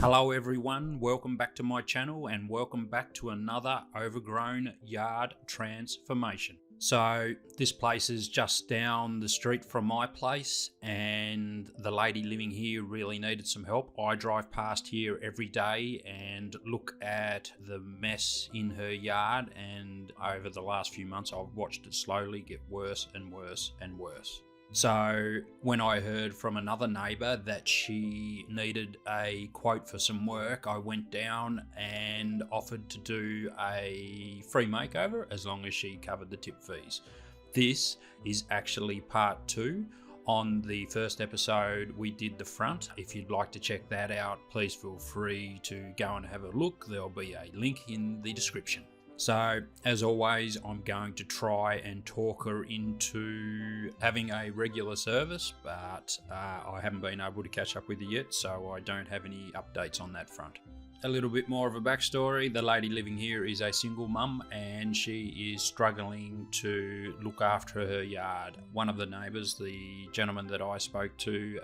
Hello everyone, welcome back to my channel and welcome back to another overgrown yard transformation. So this place is just down the street from my place and the lady living here really needed some help. I drive past here every day and look at the mess in her yard, and over the last few months I've watched it slowly get worse and worse and worse. So when I heard from another neighbour that she needed a quote for some work, I went down and offered to do a free makeover as long as she covered the tip fees. This is actually part 2. On the first episode we did the front. If you'd like to check that out, please feel free to go and have a look. There'll be a link in the description. So, as always, I'm going to try and talk her into having a regular service, but I haven't been able to catch up with her yet, so I don't have any updates on that front. A little bit more of a backstory. The lady living here is a single mum and she is struggling to look after her yard. One of the neighbours, the gentleman that I spoke to,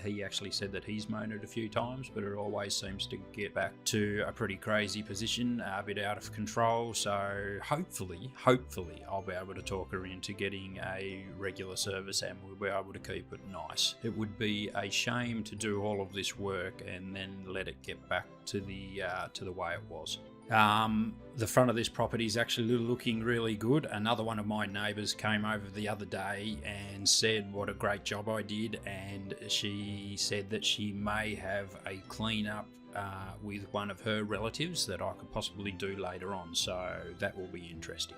he actually said that he's mown it a few times, but it always seems to get back to a pretty crazy position, a bit out of control. So hopefully I'll be able to talk her into getting a regular service and we'll be able to keep it nice. It would be a shame to do all of this work and then let it get back to the way it was. The front of this property is actually looking really good. Another one of my neighbours came over the other day and said what a great job I did, and she said that she may have a clean up with one of her relatives that I could possibly do later on, so that will be interesting.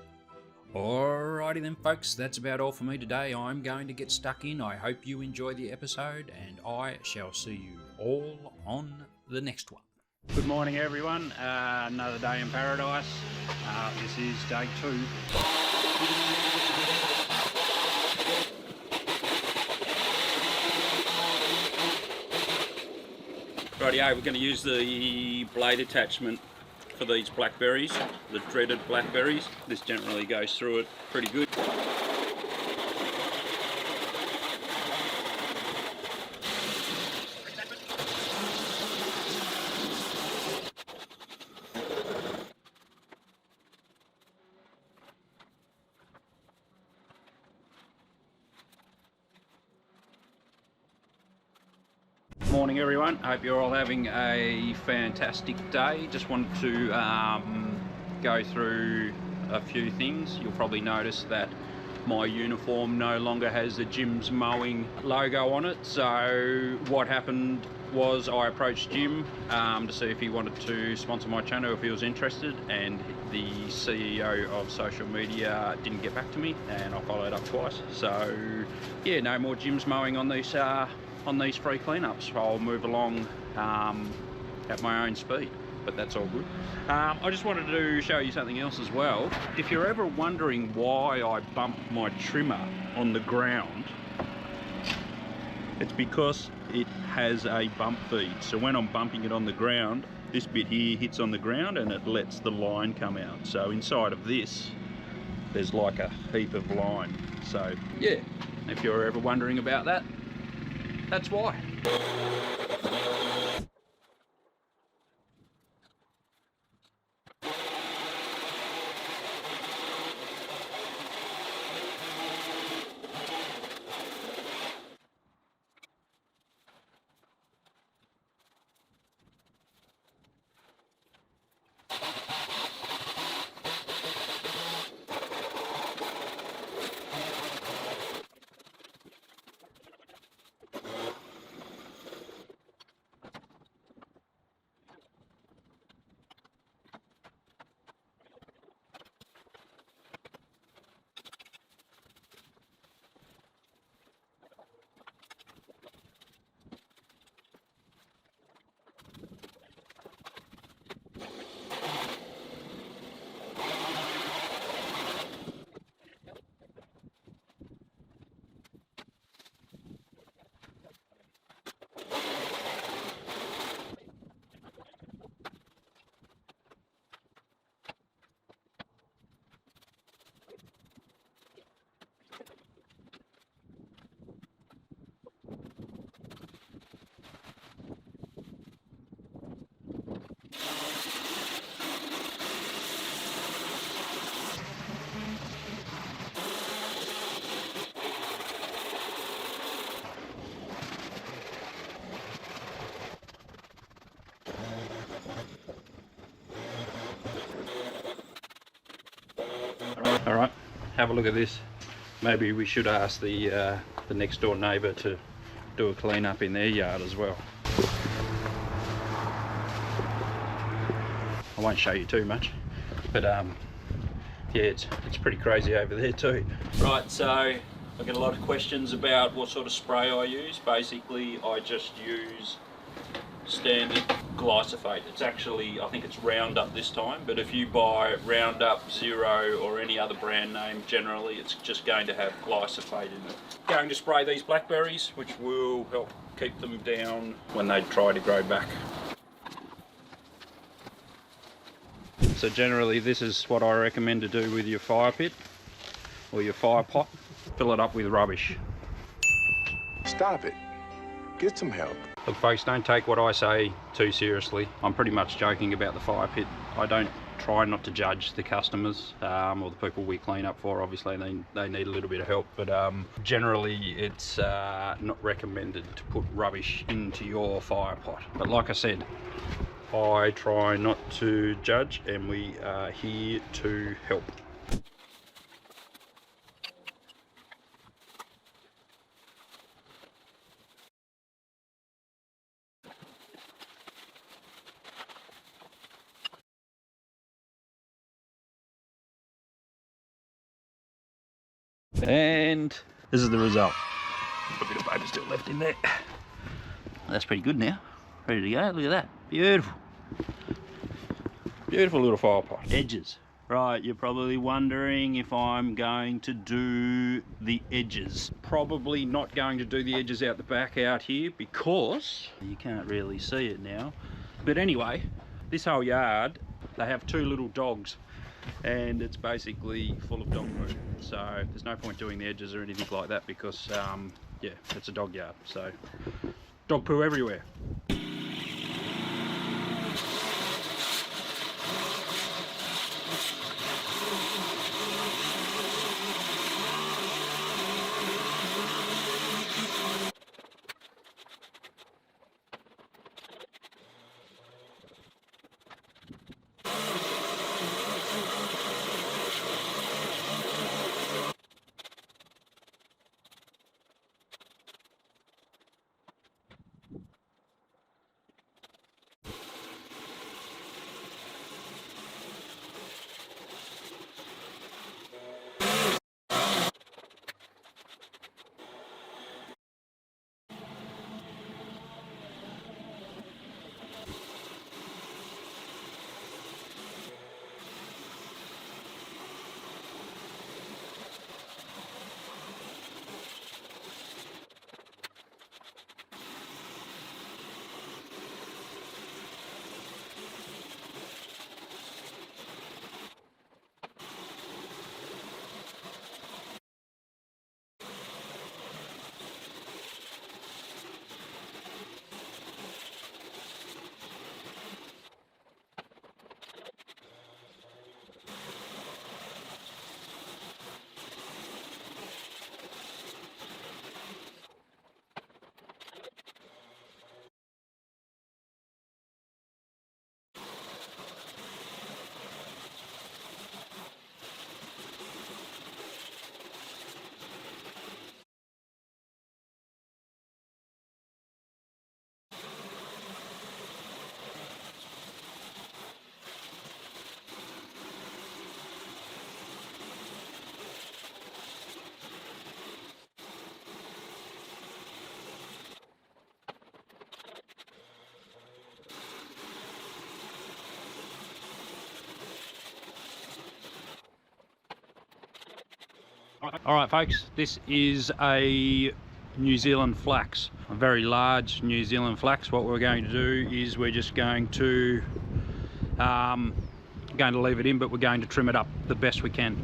Alrighty then folks, that's about all for me today. I'm going to get stuck in. I hope you enjoy the episode and I shall see you all on the next one. Good morning everyone, another day in paradise. This is day 2. Rightio, we're going to use the blade attachment for these blackberries, the dreaded blackberries. This generally goes through it pretty good. Morning everyone, hope you're all having a fantastic day. Just wanted to go through a few things. You'll probably notice that my uniform no longer has the Jim's Mowing logo on it. So what happened was I approached Jim to see if he wanted to sponsor my channel, if he was interested, and the CEO of social media didn't get back to me and I followed up twice. So yeah, no more Jim's Mowing on these free cleanups. I'll move along at my own speed, but that's all good. I just wanted to show you something else as well. If you're ever wondering why I bump my trimmer on the ground, it's because it has a bump feed. So when I'm bumping it on the ground, this bit here hits on the ground and it lets the line come out. So inside of this, there's like a heap of line. So yeah, if you're ever wondering about that, that's why. All right, have a look at this. Maybe we should ask the next door neighbour to do a clean up in their yard as well. I won't show you too much, but yeah, it's pretty crazy over there too. Right, so I get a lot of questions about what sort of spray I use. Basically, I just use standard glyphosate. It's actually, I think it's Roundup this time, but if you buy Roundup Zero or any other brand name, generally it's just going to have glyphosate in it. Going to spray these blackberries, which will help keep them down when they try to grow back. So generally this is what I recommend to do with your fire pit or your fire pot. Fill it up with rubbish. Stop it. Get some help. Look folks, don't take what I say too seriously. I'm pretty much joking about the fire pit. I don't try not to judge the customers or the people we clean up for. Obviously they need a little bit of help, but generally it's not recommended to put rubbish into your fire pot. But like I said, I try not to judge, and we are here to help. And this is the result. A bit of paper still left in there. That's pretty good now. Ready to go. Look at that. Beautiful. Beautiful little fire pot. Edges. Right, you're probably wondering if I'm going to do the edges. Probably not going to do the edges out the back out here because you can't really see it now. But anyway, this whole yard, they have two little dogs and it's basically full of dog poo. So there's no point doing the edges or anything like that because, yeah, it's a dog yard. So dog poo everywhere. Alright folks, this is a New Zealand flax, a very large New Zealand flax. What we're going to do is we're just going to leave it in, but we're going to trim it up the best we can.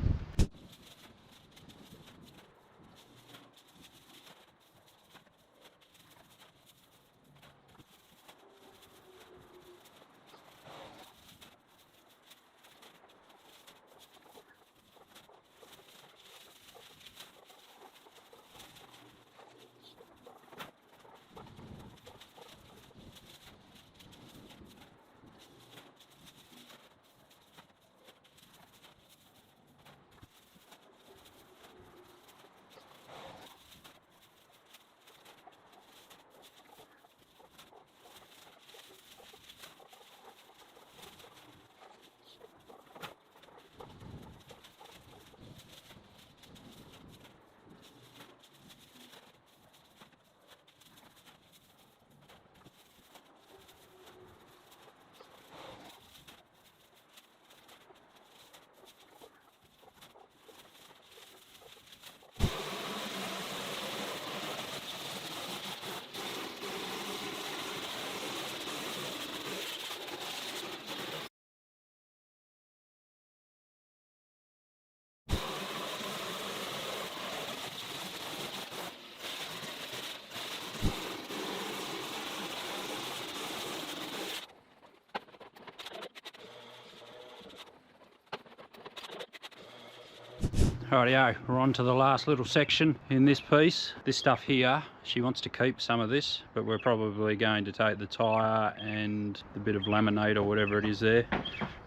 Rightio, we're on to the last little section in this piece. This stuff here, she wants to keep some of this, but we're probably going to take the tyre and the bit of laminate or whatever it is there.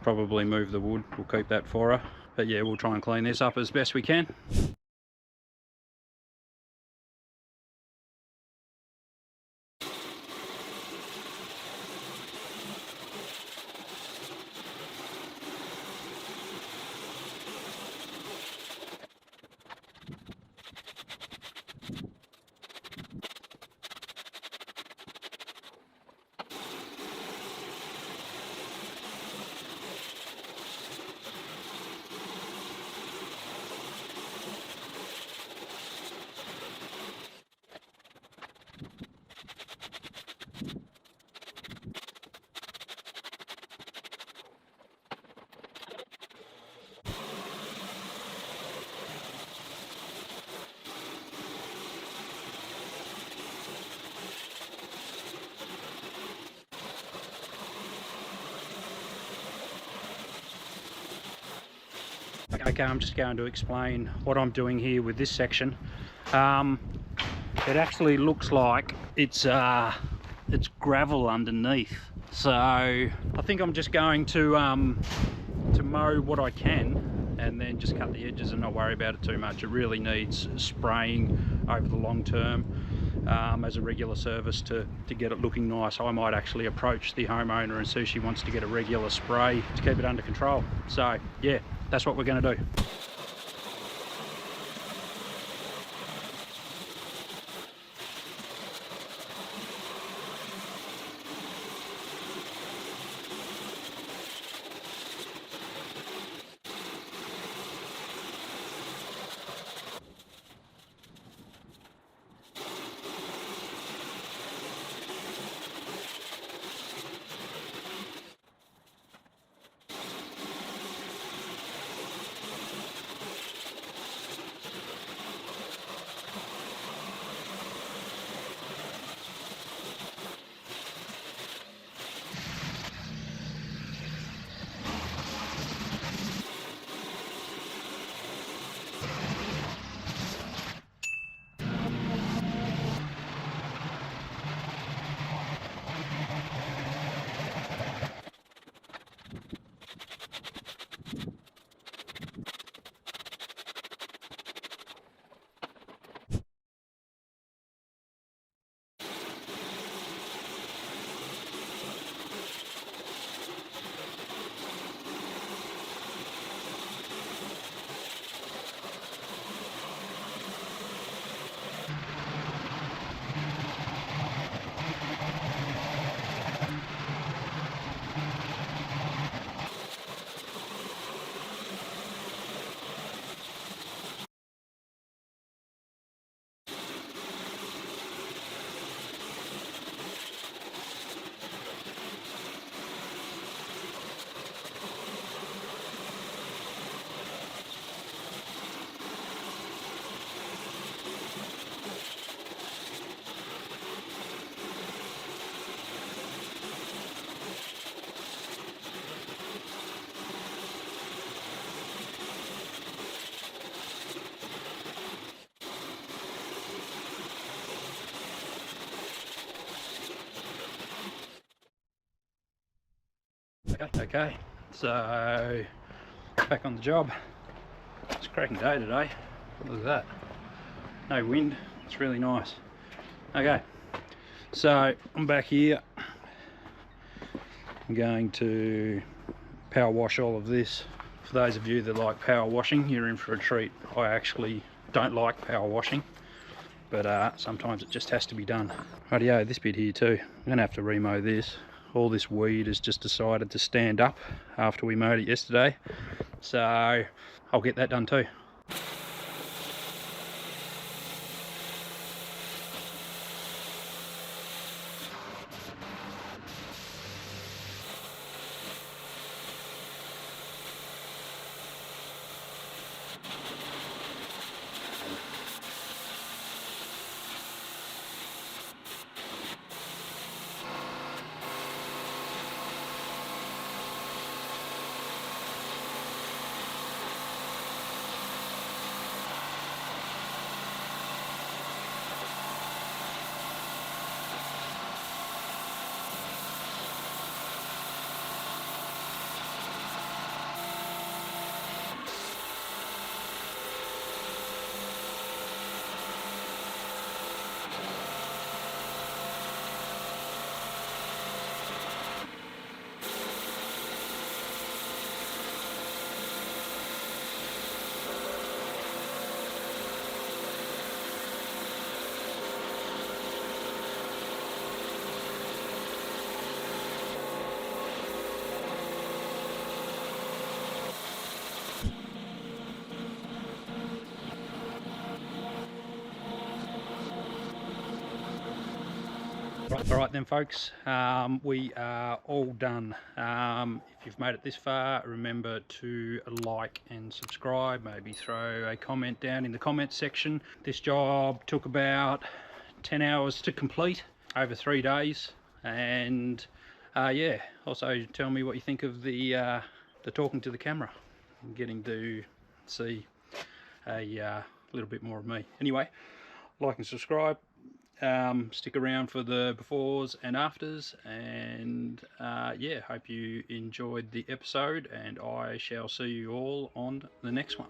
Probably move the wood, we'll keep that for her. But yeah, we'll try and clean this up as best we can. Okay, I'm just going to explain what I'm doing here with this section. It actually looks like it's gravel underneath, so I think I'm just going to mow what I can and then just cut the edges and not worry about it too much. It really needs spraying over the long term as a regular service to get it looking nice. I might actually approach the homeowner and see if she wants to get a regular spray to keep it under control. So yeah, that's what we're going to do. Okay, so back on the job. It's a cracking day today. Look at that. No wind, it's really nice. Okay, so I'm back here. I'm going to power wash all of this. For those of you that like power washing, you're in for a treat. I actually don't like power washing, but sometimes it just has to be done. Rightio, this bit here too. I'm going to have to remow this. All this weed has just decided to stand up after we mowed it yesterday, so I'll get that done too. All right then, folks, we are all done. If you've made it this far, remember to like and subscribe. Maybe throw a comment down in the comment section. This job took about 10 hours to complete over 3 days, and yeah, also tell me what you think of the talking to the camera and getting to see a little bit more of me. Anyway, like and subscribe. Stick around for the befores and afters, and yeah, hope you enjoyed the episode, and I shall see you all on the next one.